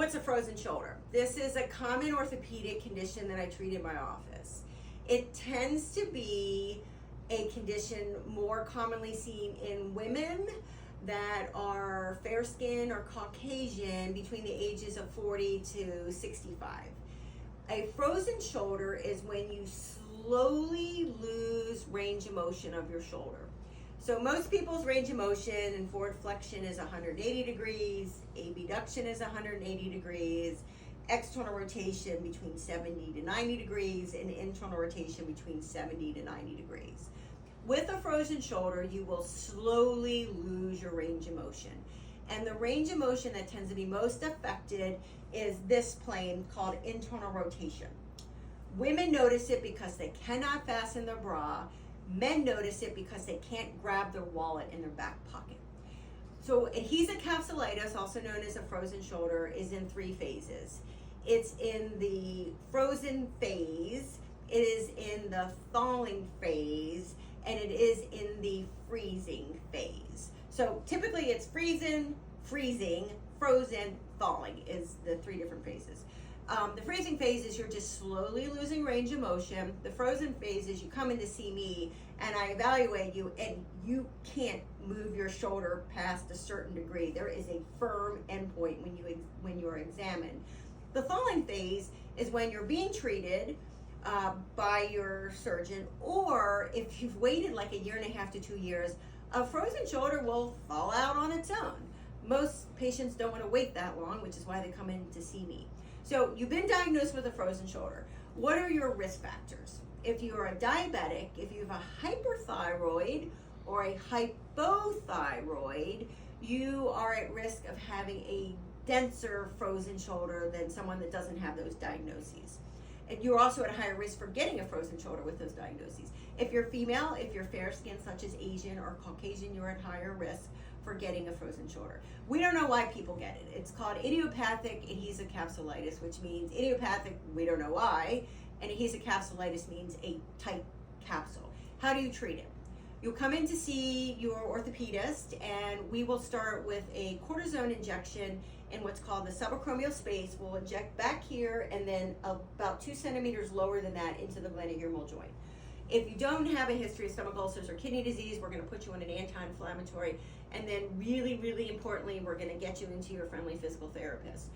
What's a frozen shoulder? This is a common orthopedic condition that I treat in my office. It tends to be a condition more commonly seen in women that are fair skinned or Caucasian between the ages of 40 to 65. A frozen shoulder is when you slowly lose range of motion of your shoulder. So most people's range of motion and forward flexion is 180 degrees, abduction is 180 degrees, external rotation between 70 to 90 degrees, and internal rotation between 70 to 90 degrees. With a frozen shoulder, you will slowly lose your range of motion. And the range of motion that tends to be most affected is this plane called internal rotation. Women notice it because they cannot fasten their bra. Men notice it because they can't grab their wallet in their back pocket. So adhesive capsulitis, also known as a frozen shoulder, is in 3 phases. It's in the frozen phase, it is in the thawing phase, and it is in the freezing phase. So typically it's freezing, frozen, thawing is the 3 different phases. The freezing phase is you're just slowly losing range of motion. The frozen phase is you come in to see me and I evaluate you and you can't move your shoulder past a certain degree. There is a firm endpoint when you are examined. The thawing phase is when you're being treated by your surgeon, or if you've waited like 1.5 to 2 years, a frozen shoulder will fall out on its own. Most patients don't want to wait that long, which is why they come in to see me. So you've been diagnosed with a frozen shoulder. What are your risk factors? If you're a diabetic, if you have a hyperthyroid or a hypothyroid, you are at risk of having a denser frozen shoulder than someone that doesn't have those diagnoses. And you're also at a higher risk for getting a frozen shoulder with those diagnoses. If you're female, if you're fair skinned, such as Asian or Caucasian, you're at higher risk for getting a frozen shoulder. We don't know why people get it. It's called idiopathic adhesive capsulitis, which means idiopathic, we don't know why, and adhesive capsulitis means a tight capsule. How do you treat it? You'll come in to see your orthopedist, and we will start with a cortisone injection in what's called the subacromial space. We'll inject back here and then about 2 centimeters lower than that into the glenohumeral joint. If you don't have a history of stomach ulcers or kidney disease, we're going to put you on an anti-inflammatory, and then really, really importantly, we're going to get you into your friendly physical therapist.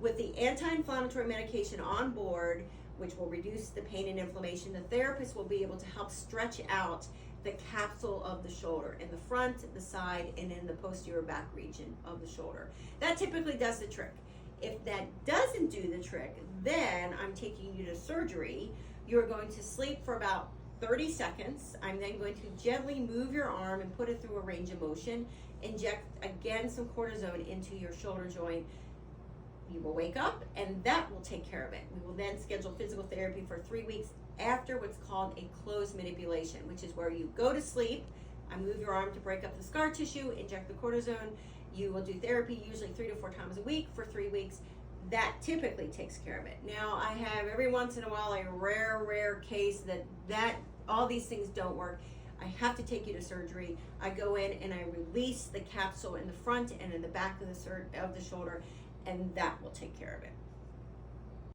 With the anti-inflammatory medication on board, which will reduce the pain and inflammation, the therapist will be able to help stretch out the capsule of the shoulder in the front, the side, and in the posterior back region of the shoulder. That typically does the trick. If that doesn't do the trick, then I'm taking you to surgery. You're going to sleep for about 30 seconds. I'm then going to gently move your arm and put it through a range of motion, inject again some cortisone into your shoulder joint. You will wake up and that will take care of it. We will then schedule physical therapy for 3 weeks after what's called a closed manipulation, which is where you go to sleep, I move your arm to break up the scar tissue, inject the cortisone. You will do therapy usually 3 to 4 times a week for 3 weeks. That typically takes care of it. Now, I have every once in a while a rare case that all these things don't work. I have to take you to surgery. I go in and I release the capsule in the front and in the back of the shoulder, and that will take care of it.